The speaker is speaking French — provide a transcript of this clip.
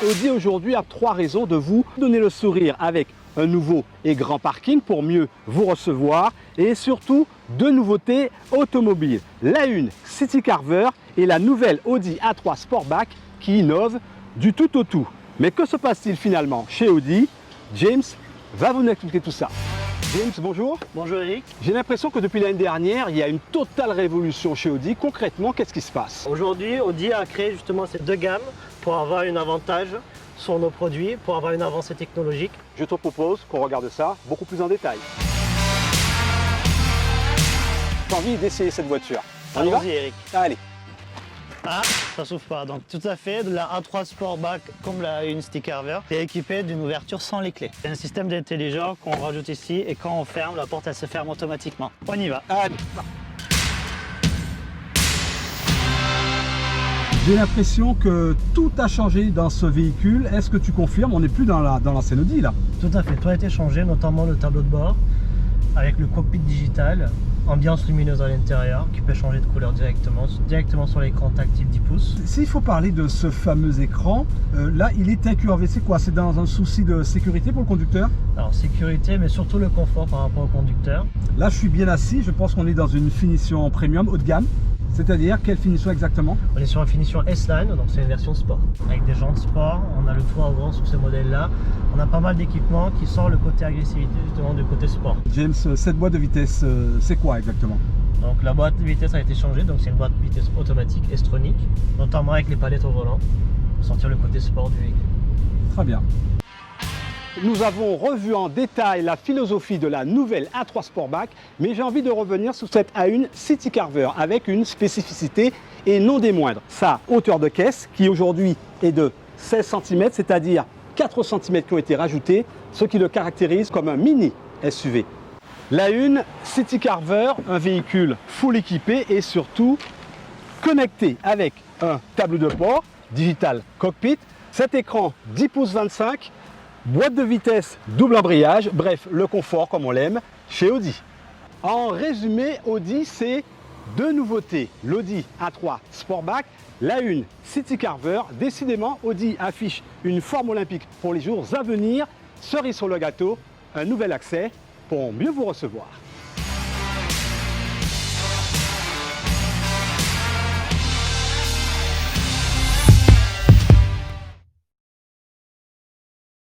Audi aujourd'hui a 3 raisons de vous donner le sourire avec un nouveau et grand parking pour mieux vous recevoir et surtout 2 nouveautés automobiles. La une, City Carver et la nouvelle Audi A3 Sportback qui innove du tout au tout. Mais que se passe-t-il finalement chez Audi? James va vous expliquer tout ça. James, bonjour. Bonjour Eric. J'ai l'impression que depuis l'année dernière, il y a une totale révolution chez Audi. Concrètement, qu'est-ce qui se passe? Aujourd'hui, Audi a créé justement ces 2 gammes pour avoir un avantage sur nos produits, pour avoir une avancée technologique. Je te propose qu'on regarde ça beaucoup plus en détail. J'ai envie d'essayer cette voiture. On y va? Allons-y Eric. Allez. Ah, ça s'ouvre pas. Donc tout à fait, de la A3 Sportback comme la une City Carver est équipée d'une ouverture sans les clés. C'est un système d'intelligence qu'on rajoute ici et quand on ferme, la porte elle se ferme automatiquement. On y va. Allez. J'ai l'impression que tout a changé dans ce véhicule. Est-ce que tu confirmes? On n'est plus dans l'ancienne Audi là. Tout à fait, tout a été changé, notamment le tableau de bord avec le cockpit digital, ambiance lumineuse à l'intérieur qui peut changer de couleur directement sur l'écran tactile 10 pouces. S'il faut parler de ce fameux écran, là il est incurvé. C'est quoi? C'est dans un souci de sécurité pour le conducteur? Alors sécurité, mais surtout le confort par rapport au conducteur. Là je suis bien assis, je pense qu'on est dans une finition premium haut de gamme. C'est-à-dire quelle finition exactement? On est sur une finition S-Line, donc c'est une version sport. Avec des jantes sport, on a le toit avant sur ce modèle-là. On a pas mal d'équipements qui sortent le côté agressivité justement du côté sport. James, cette boîte de vitesse, c'est quoi exactement? Donc la boîte de vitesse a été changée, donc c'est une boîte de vitesse automatique S-Tronic, notamment avec les palettes au volant, pour sentir le côté sport du véhicule. Très bien. Nous avons revu en détail la philosophie de la nouvelle A3 Sportback, mais j'ai envie de revenir sur cette A1 City Carver avec une spécificité et non des moindres. Sa hauteur de caisse qui aujourd'hui est de 16 cm, c'est-à-dire 4 cm qui ont été rajoutés, ce qui le caractérise comme un mini SUV. La A1 City Carver, un véhicule full équipé et surtout connecté avec un tableau de bord, digital cockpit, cet écran 10 pouces 25, boîte de vitesse, double embrayage, bref, le confort comme on l'aime chez Audi. En résumé, Audi, c'est 2 nouveautés. L'Audi A3 Sportback, la une City Carver. Décidément, Audi affiche une forme olympique pour les jours à venir. Cerise sur le gâteau, un nouvel accès pour mieux vous recevoir.